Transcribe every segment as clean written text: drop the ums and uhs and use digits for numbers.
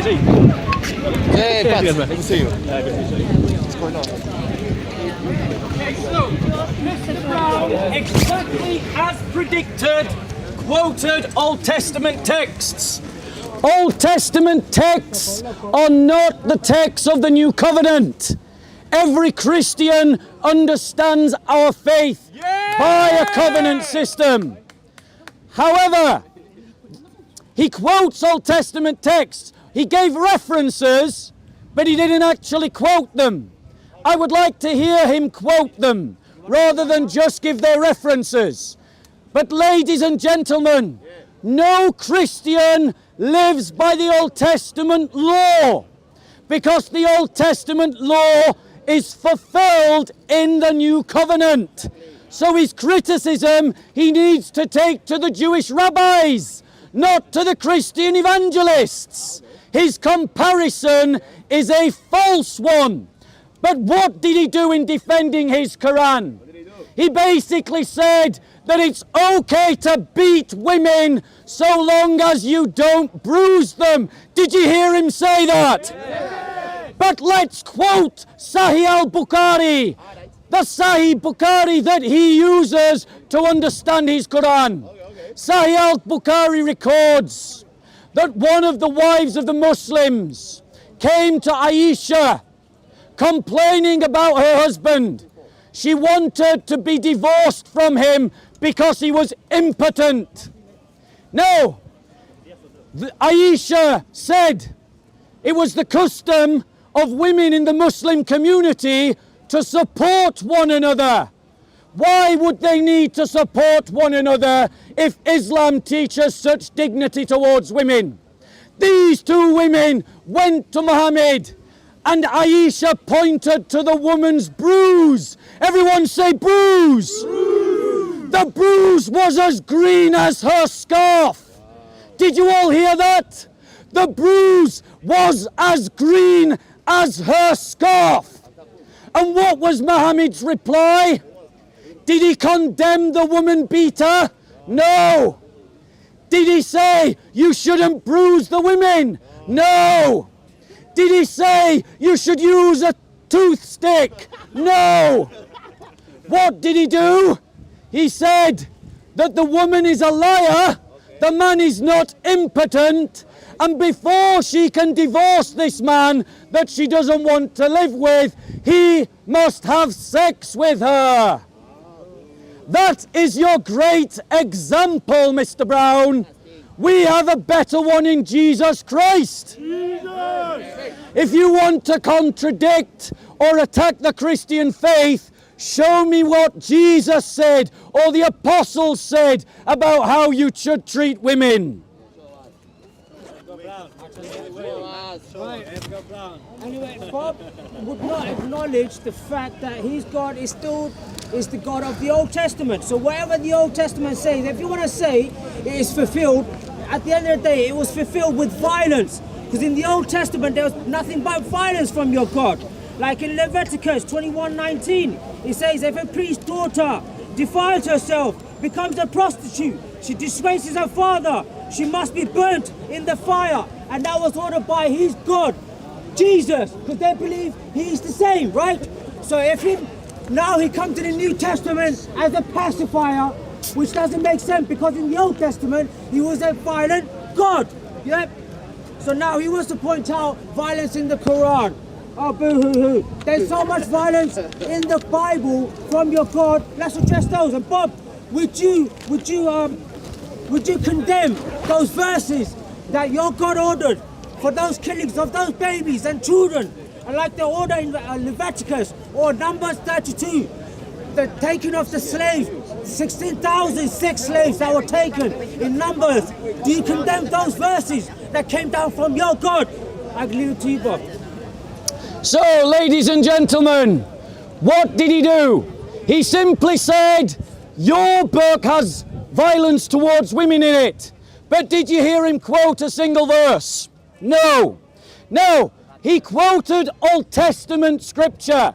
così. Good to see you. What's going on? Mr. Brown, exactly as predicted, quoted Old Testament texts. Old Testament texts are not the texts of the New Covenant. Every Christian understands our faith by a covenant system. However, he quotes Old Testament texts. He gave references, but he didn't actually quote them. I would like to hear him quote them rather than just give their references. But ladies and gentlemen, no Christian lives by the Old Testament law, because the Old Testament law is fulfilled in the New Covenant. So his criticism he needs to take to the Jewish rabbis, not to the Christian evangelists. His comparison is a false one. But what did he do in defending his Quran? He basically said that it's okay to beat women so long as you don't bruise them. Did you hear him say that? Yeah. But let's quote Sahih al-Bukhari, the Sahih Bukhari that he uses to understand his Quran. Sahih al-Bukhari records that one of the wives of the Muslims came to Aisha complaining about her husband. She wanted to be divorced from him because he was impotent. Now, Aisha said it was the custom of women in the Muslim community to support one another. Why would they need to support one another if Islam teaches such dignity towards women? These two women went to Muhammad, and Aisha pointed to the woman's bruise. Everyone say bruise. Bruise. The bruise was as green as her scarf. Did you all hear that? The bruise was as green as her scarf. And what was Muhammad's reply? Did he condemn the woman beater? No. Did he say you shouldn't bruise the women? No. Did he say you should use a toothstick? No. What did he do? He said that the woman is a liar, the man is not impotent, and before she can divorce this man that she doesn't want to live with, he must have sex with her. That is your great example, Mr. Brown. We have a better one in Jesus Christ. Jesus! If you want to contradict or attack the Christian faith, show me what Jesus said or the apostles said about how you should treat women. Anyway, Bob would not acknowledge the fact that his God is still the God of the Old Testament. So whatever the Old Testament says, if you want to say it is fulfilled, at the end of the day, it was fulfilled with violence. Because in the Old Testament, there was nothing but violence from your God. Like in Leviticus 21:19, it says, if a priest's daughter defiles herself, becomes a prostitute, she disgraces her father, she must be burnt in the fire. And that was ordered by his God, Jesus, because they believe he's the same, right? So if now he comes to the New Testament as a pacifier, which doesn't make sense, because in the Old Testament, he was a violent God. Yep. So now he wants to point out violence in the Quran. Oh, boo-hoo-hoo. There's so much violence in the Bible from your God. Let's address those. And Bob, would you condemn those verses that your God ordered for those killings of those babies and children? And like the order in Leviticus or Numbers 32, the taking of the slaves, 16,006 slaves that were taken in Numbers. Do you condemn those verses that came down from your God? I leave it to you, Bob. So, ladies and gentlemen, what did he do? He simply said, your book has violence towards women in it. But did you hear him quote a single verse? No. No, he quoted Old Testament scripture,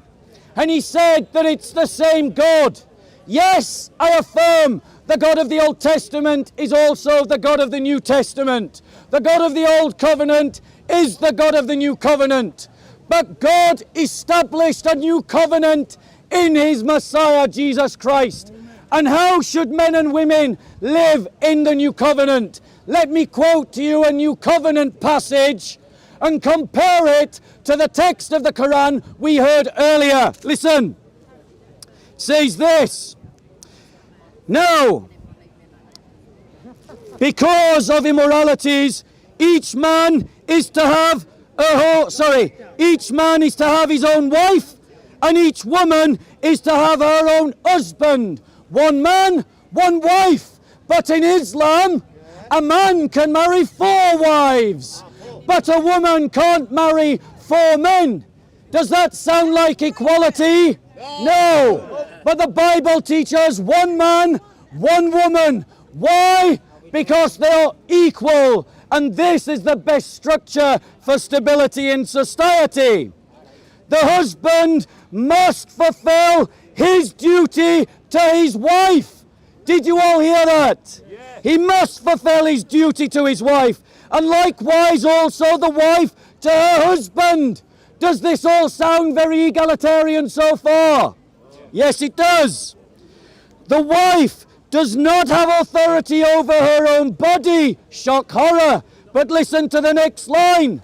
and he said that it's the same God. Yes, I affirm the God of the Old Testament is also the God of the New Testament. The God of the Old Covenant is the God of the new covenant. But God established a new covenant in his Messiah, Jesus Christ. And how should men and women live in the new covenant? Let me quote to you a new covenant passage and compare it to the text of the Quran we heard earlier. Listen. It says this. Now, because of immoralities, each man is to have each man is to have his own wife, and each woman is to have her own husband. One man, one wife. But in Islam, a man can marry 4 wives, but a woman can't marry 4 men. Does that sound like equality? No. But the Bible teaches 1 man, 1 woman. Why? Because they are equal, and this is the best structure for stability in society. The husband must fulfill his duty to his wife. Did you all hear that? Yeah. He must fulfill his duty to his wife, and likewise also the wife to her husband. Does this all sound very egalitarian so far? Yes, it does. The wife does not have authority over her own body. Shock horror. But listen to the next line.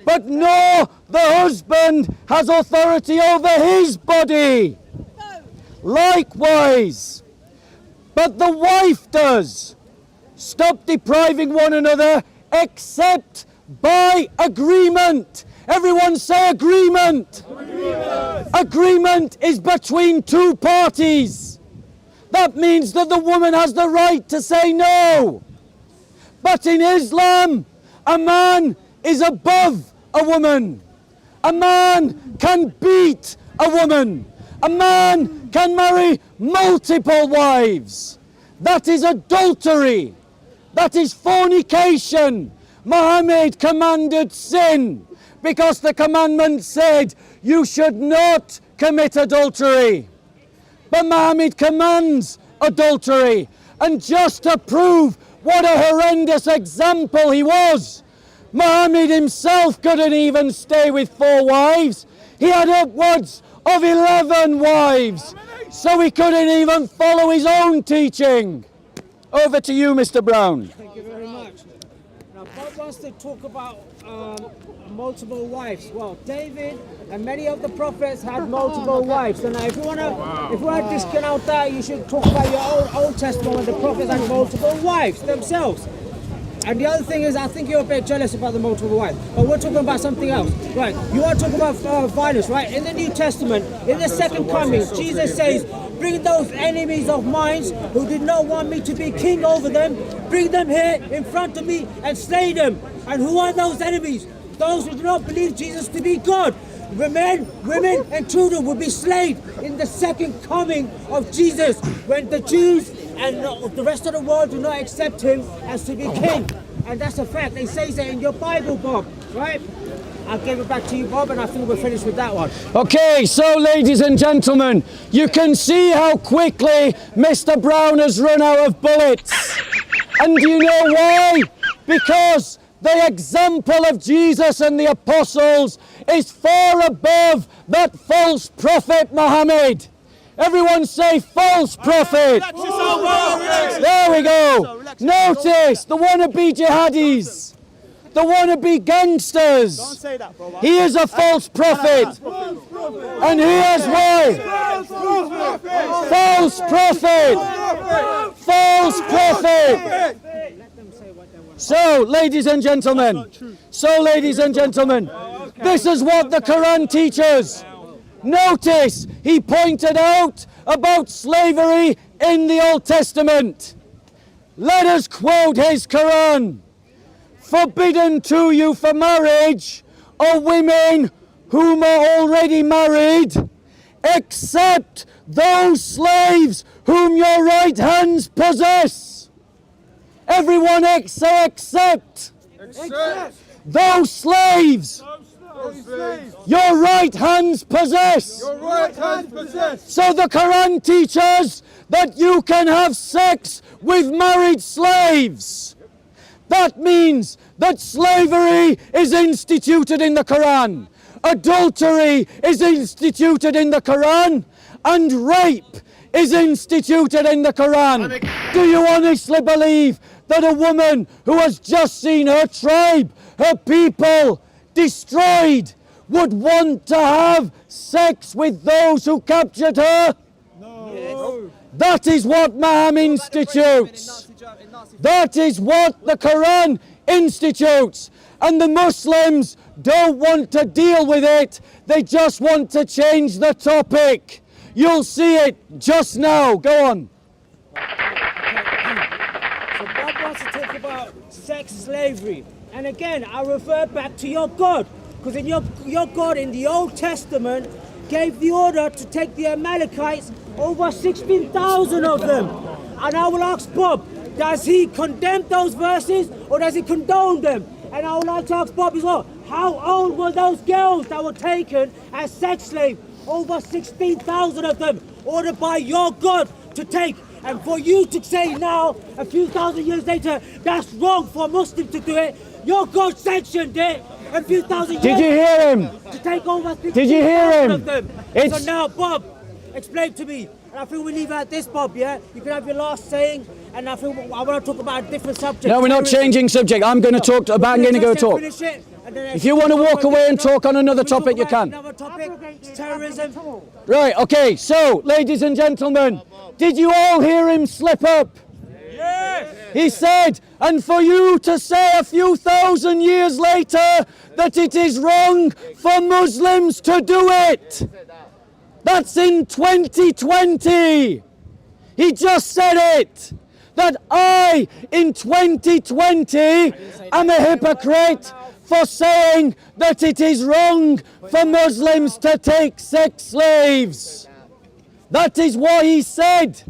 But nor the husband has authority over his body. Likewise. But the wife does. Stop depriving one another except by agreement. Everyone say agreement. Agreement is between 2 parties. That means that the woman has the right to say no. But in Islam, a man is above a woman. A man can beat a woman. A man can marry multiple wives. That is adultery. That is fornication. Muhammad commanded sin because the commandment said you should not commit adultery. But Muhammad commands adultery. And just to prove what a horrendous example he was, Muhammad himself couldn't even stay with 4 wives. He had upwards of 11 wives. So he couldn't even follow his own teaching. Over to you, Mr. Brown. Thank you very much. Now, Bob wants to talk about multiple wives. Well, David and many of the prophets had multiple wives. So now, if you want to discount that, you should talk about your Old Testament when the prophets had multiple wives themselves. And the other thing is, I think you're a bit jealous about the multiple wives, but we're talking about something else, right? You want to talk about violence, right? In the New Testament, in the second coming, Jesus says, bring those enemies of mine who did not want me to be king over them, bring them here in front of me and slay them. And who are those enemies? Those who do not believe Jesus to be God. Men, women, and children will be slain in the second coming of Jesus when the Jews and the rest of the world do not accept him as to be king. And that's a fact. They say that in your Bible, Bob, right? I'll give it back to you, Bob, and I think we're finished with that one. Okay, so ladies and gentlemen, you can see how quickly Mr. Brown has run out of bullets. And do you know why? Because the example of Jesus and the apostles is far above that false prophet Muhammad. Everyone say false prophet. There we go. Notice the wannabe jihadis, the wannabe gangsters. Don't say that, bro. He is a false prophet. And here's why. False prophet. False prophet. So, ladies and gentlemen, this is what the Quran teaches. Notice, he pointed out about slavery in the Old Testament. Let us quote his Quran. Forbidden to you for marriage are women whom are already married, except those slaves whom your right hands possess. Everyone say except. Those slaves. Your right hands possess. So the Quran teaches that you can have sex with married slaves. That means that slavery is instituted in the Quran, adultery is instituted in the Quran, and rape is instituted in the Quran. Do you honestly believe that a woman who has just seen her tribe, her people destroyed, would want to have sex with those who captured her? No. That is what Maham institutes. That is what the Quran institutes. And the Muslims don't want to deal with it. They just want to change the topic. You'll see it just now. Go on. So Bob wants to talk about sex slavery. And again, I refer back to your God. Because in your God in the Old Testament gave the order to take the Amalekites, over 16,000 of them. And I will ask Bob, does he condemn those verses or does he condone them? And I would like to ask Bob as well, how old were those girls that were taken as sex slaves? Over 16,000 of them, ordered by your God to take. And for you to say now, a few thousand years later, that's wrong for a Muslim to do it, your God sanctioned it a few thousand years Did you hear him? to take over 16,000 Did you hear him? of them. It's- So now, Bob, explain to me. And I think we leave out this, Bob, yeah? You can have your last saying, and I think I want to talk about a different subject. No, we're not changing subject. I'm going to talk. I'm going to go talk. Finish it, and then If you want to walk away and talk on another we talk topic, you about can. Another topic, terrorism. Right, okay, so, ladies and gentlemen, did you all hear him slip up? Yes! He said, and for you to say a few thousand years later that it is wrong for Muslims to do it. That's in 2020. He just said it. That I, in 2020, am a hypocrite for saying that it is wrong for Muslims to take sex slaves. That is what he said.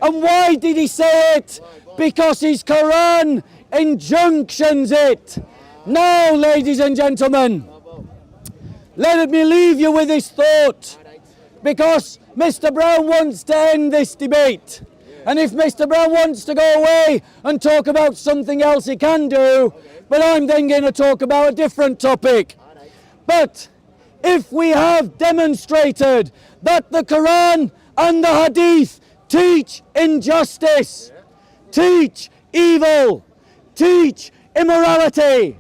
And why did he say it? Because his Quran injunctions it. Now, ladies and gentlemen, let me leave you with this thought, because Mr. Brown wants to end this debate. And if Mr. Brown wants to go away and talk about something else, he can do, but I'm then going to talk about a different topic. But if we have demonstrated that the Quran and the Hadith teach injustice, teach evil, teach immorality,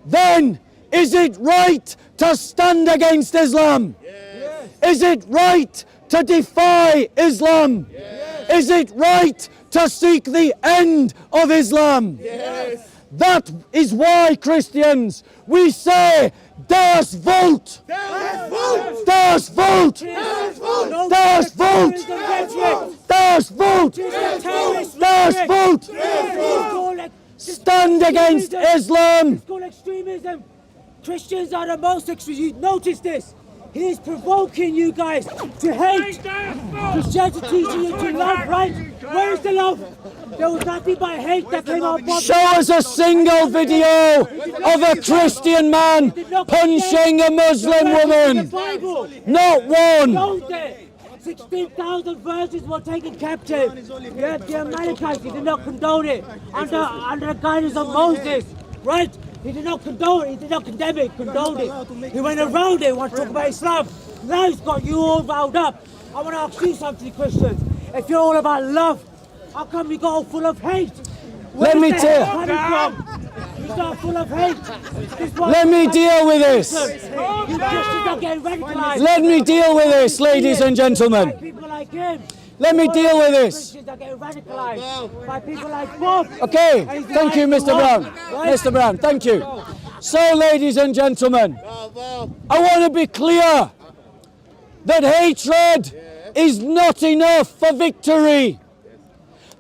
then is it right to stand against Islam? Yes. Is it right to defy Islam? Yes. Is it right to seek the end of Islam? Yes. That is why, Christians, we say, Das Volt! Das Volt! Das Volt! Das Volt! Das Volt! Das Volt! Stand against Islam! It's called extremism. Christians are the most extreme. You notice this. He is provoking you guys to hate. Christianity teaching you to love, right? Where is the love? There was nothing but hate that came out of Show us a single video of a Christian man punching a Muslim woman. Not one. Don't they? 16,000 verses were taken captive. Yeah, the Amalekites, he did not condone it under the guidance of Moses, right? He did not condone it, he did not condemn it, condoned it. He went around it, wants to talk about Islam. Now he's got you all riled up. I want to ask you something, Christians. If you're all about love, how come you got all full of hate? Let me tell you. Got full of hate. Let me deal with this. You Christians are getting radicalized. Let me deal with this, ladies and gentlemen. By people like him. Let me deal with this. Christians are getting radicalized by people like Bob. Okay, thank you, Mr. Brown. Mr. Brown, thank you. So, ladies and gentlemen, I want to be clear that hatred is not enough for victory.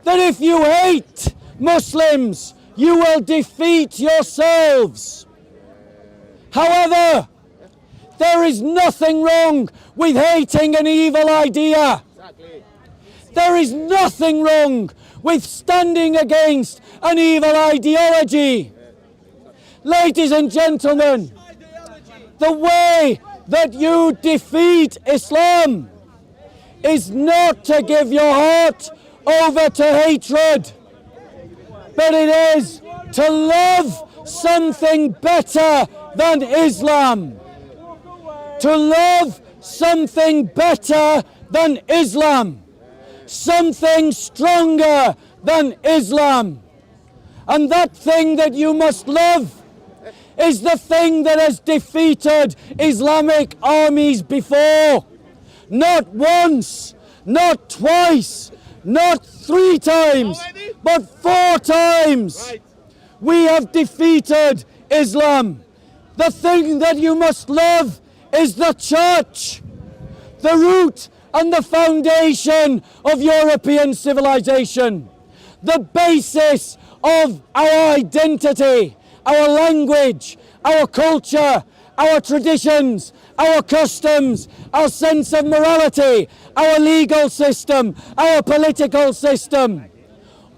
That if you hate Muslims, you will defeat yourselves. However, there is nothing wrong with hating an evil idea. There is nothing wrong with standing against an evil ideology. Ladies and gentlemen, the way that you defeat Islam is not to give your heart over to hatred, but it is to love something better than Islam. To love something better than Islam. Something stronger than Islam. And that thing that you must love is the thing that has defeated Islamic armies before. Not once, not twice, not 3 times, but 4 times. We have defeated Islam. The thing that you must love is the church, the root and the foundation of European civilization, the basis of our identity, our language, our culture, our traditions, our customs, our sense of morality, our legal system, our political system.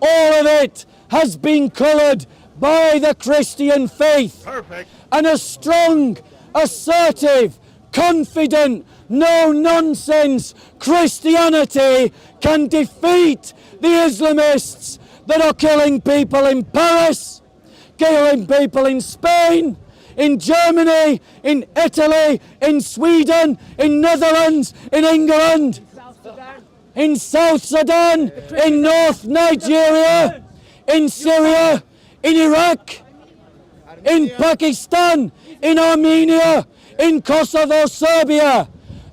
All of it has been coloured by the Christian faith. Perfect. And a strong, assertive, confident, no-nonsense Christianity can defeat the Islamists that are killing people in Paris, killing people in Spain, in Germany, in Italy, in Sweden, in Netherlands, in England, in South Sudan, in North Nigeria, in Syria, in Iraq, in Pakistan, in Armenia, in Kosovo, Serbia,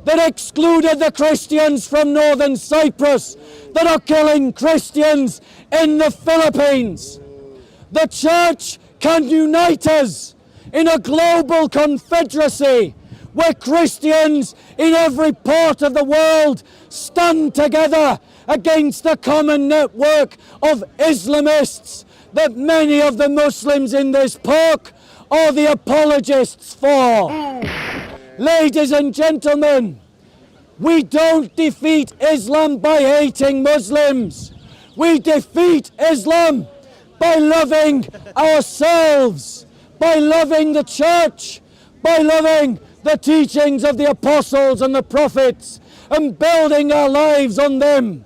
that excluded the Christians from northern Cyprus, that are killing Christians in the Philippines. The church can unite us in a global confederacy where Christians in every part of the world stand together against the common network of Islamists that many of the Muslims in this park are the apologists for. Ladies and gentlemen, we don't defeat Islam by hating Muslims. We defeat Islam by loving ourselves, by loving the church, by loving the teachings of the apostles and the prophets, and building our lives on them,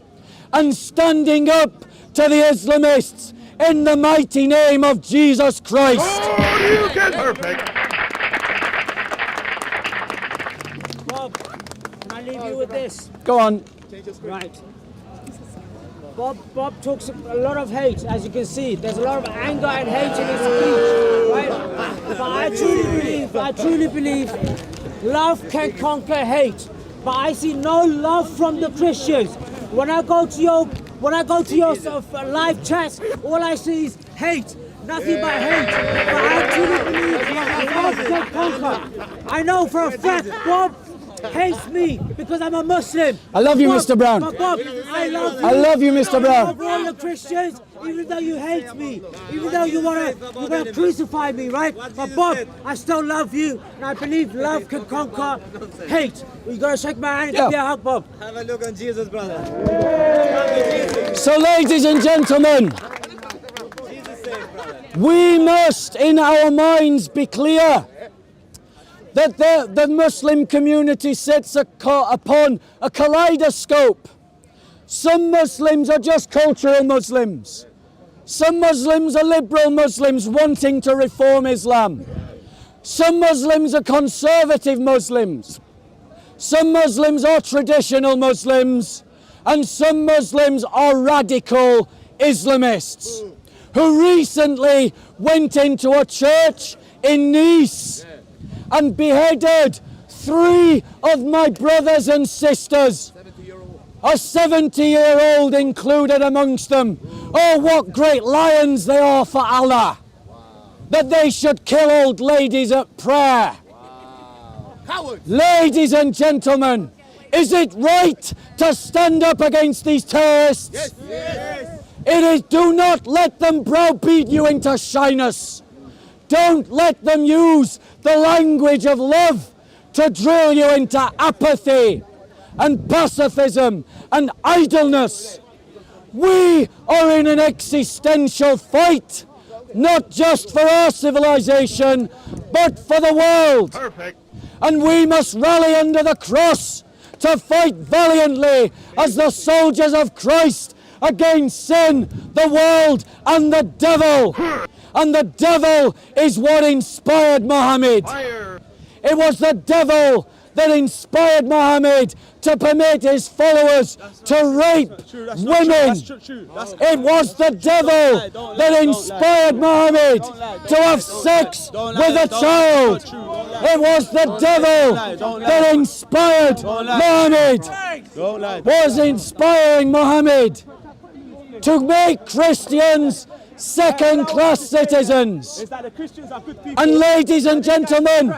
and standing up to the Islamists in the mighty name of Jesus Christ. Oh, you get perfect. Bob, can I leave you with this? Go on. Right. Bob talks a lot of hate, as you can see. There's a lot of anger and hate in his speech, right? But I truly believe love can conquer hate. But I see no love from the Christians. When I go to your live chats, all I see is hate. Nothing but hate. But I truly believe love can conquer. I know for a fact Bob hates me because I'm a Muslim. I love you, Bob, Mr. Brown. But Bob, I love you. I love you, Mr. Brown. I love all the Christians, even though you hate me, even though you wanna crucify me, right? But Bob, I still love you, and I believe love can conquer hate. You gotta shake my hand and give me a hug, Bob. Have a look on Jesus, brother. So, ladies and gentlemen, we must, in our minds, be clear that the Muslim community sits upon a kaleidoscope. Some Muslims are just cultural Muslims. Some Muslims are liberal Muslims wanting to reform Islam. Some Muslims are conservative Muslims. Some Muslims are traditional Muslims. And some Muslims are radical Islamists who recently went into a church in Nice and beheaded 3 of my brothers and sisters. A 70-year-old included amongst them. Oh, what great lions they are for Allah. That they should kill old ladies at prayer. Ladies and gentlemen, is it right to stand up against these terrorists? Yes. It is, do not let them browbeat you into shyness. Don't let them use the language of love to drill you into apathy and pacifism and idleness. We are in an existential fight, not just for our civilization, but for the world. Perfect. And we must rally under the cross to fight valiantly as the soldiers of Christ against sin, the world, and the devil. And the devil is what inspired Muhammad. It was the devil that inspired Muhammad to permit his followers to rape women. It was the devil that inspired Muhammad to have sex with a child. It was the devil that inspired Muhammad, was inspiring Muhammad to make Christians second-class citizens. And ladies and gentlemen,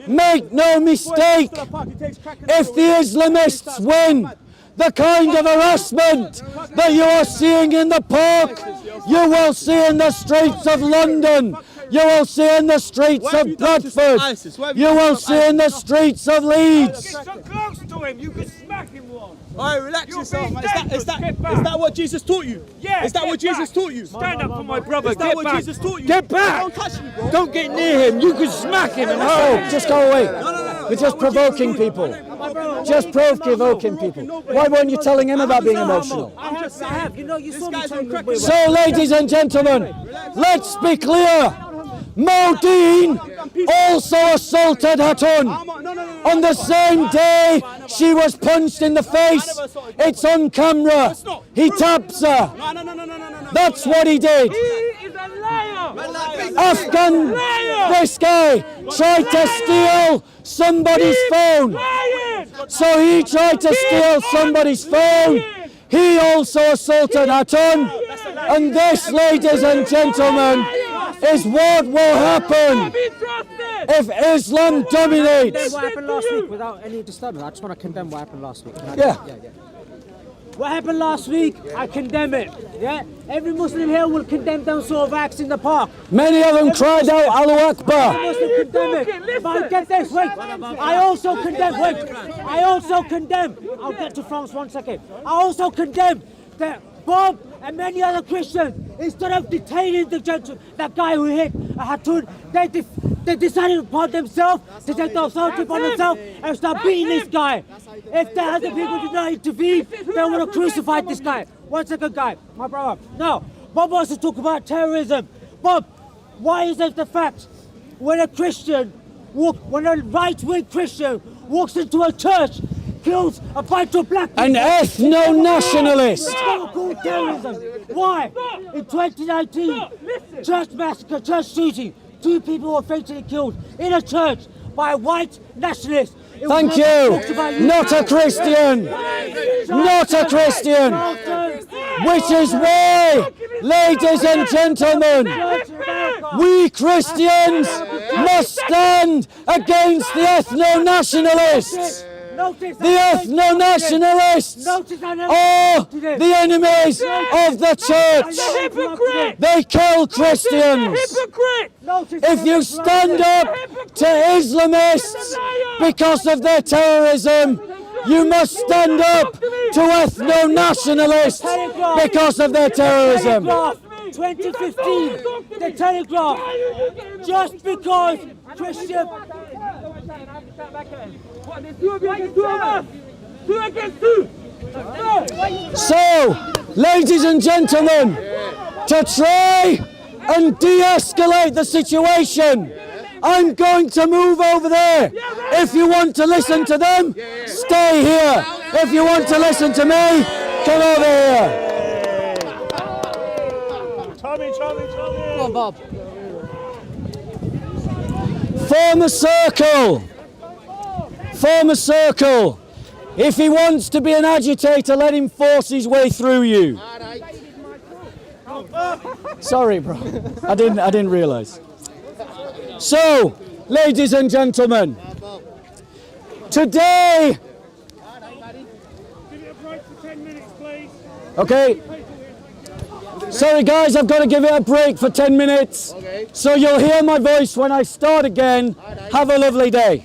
make no mistake, if the Islamists win, the kind of harassment that you are seeing in the park, you will see in the streets of London, you will see in the streets of Bradford, you will see in the streets of Leeds. Get so close to him, you can smack him one. Alright, relax You're yourself, being man. dangerous. Is Get that back. what Jesus taught you? Yeah, Is that get what Jesus back. taught you? Stand up for my brother. Is that Get what back. Jesus taught you? Get back! Don't touch me, bro. Don't get near him, you can smack him and hold. Just go away. You're just provoking people. Just provoking people. Why weren't you telling him about being emotional? I have. You know, you saw me guy's telling on you. crack. So, ladies and gentlemen, let's be clear. Modine also assaulted Hatun. On the same day, she was punched in the face. It's on camera. He taps her. No. That's what he did. He is a liar. Afghan, this guy tried to steal somebody's phone. Lying. So he tried to steal somebody's phone. He also assaulted Hatun. And this, ladies and gentlemen, is what will happen Be trusted. if Islam dominates. What happened last week without any disturbance? I just want to condemn what happened last week. Yeah. What happened last week, I condemn it. Yeah? Every Muslim here will condemn those sort of acts in the park. Many of them cried out, Allahu Akbar. Muslim condemn it. But get this, wait. I also condemn, I'll get to France 1 second. I also condemn that Bob and many other Christians, instead of detaining that guy who hit Hatun, they decided upon themselves to take the authority upon themselves and start beating this guy. If the other people did not intervene, they would have crucified this guy. 1 second, guy, my brother. Now, Bob wants to talk about terrorism. Bob, why is it the fact when a right-wing Christian walks into a church, kills a bunch of black people, An ethno-nationalist. it's not called terrorism? Why? In 2019, church massacre, church shooting, 2 people were fatally killed in a church by a white nationalist. It was Thank never you. talked about Not a Christian. Not a Christian. Which is why, ladies and gentlemen, we Christians must stand against the ethno-nationalists. The ethno-nationalists are the enemies of the church. Hypocrite. They kill Christians. Hypocrite. If you stand up to Islamists because of their terrorism, you must stand up to ethno-nationalists because of their terrorism. 2015, the Telegraph, just because Christian... What, there's 2 against 2 of us? 2 against 2. No. So, ladies and gentlemen, to try and de-escalate the situation, I'm going to move over there. If you want to listen to them, stay here. If you want to listen to me, come over here. Come on, Bob. Form a circle. Form a circle. If he wants to be an agitator, let him force his way through you. Sorry, bro. I didn't realise. So, ladies and gentlemen, today. Give it a break for 10 minutes, please. Okay. Sorry, guys, I've got to give it a break for 10 minutes. So you'll hear my voice when I start again. Have a lovely day.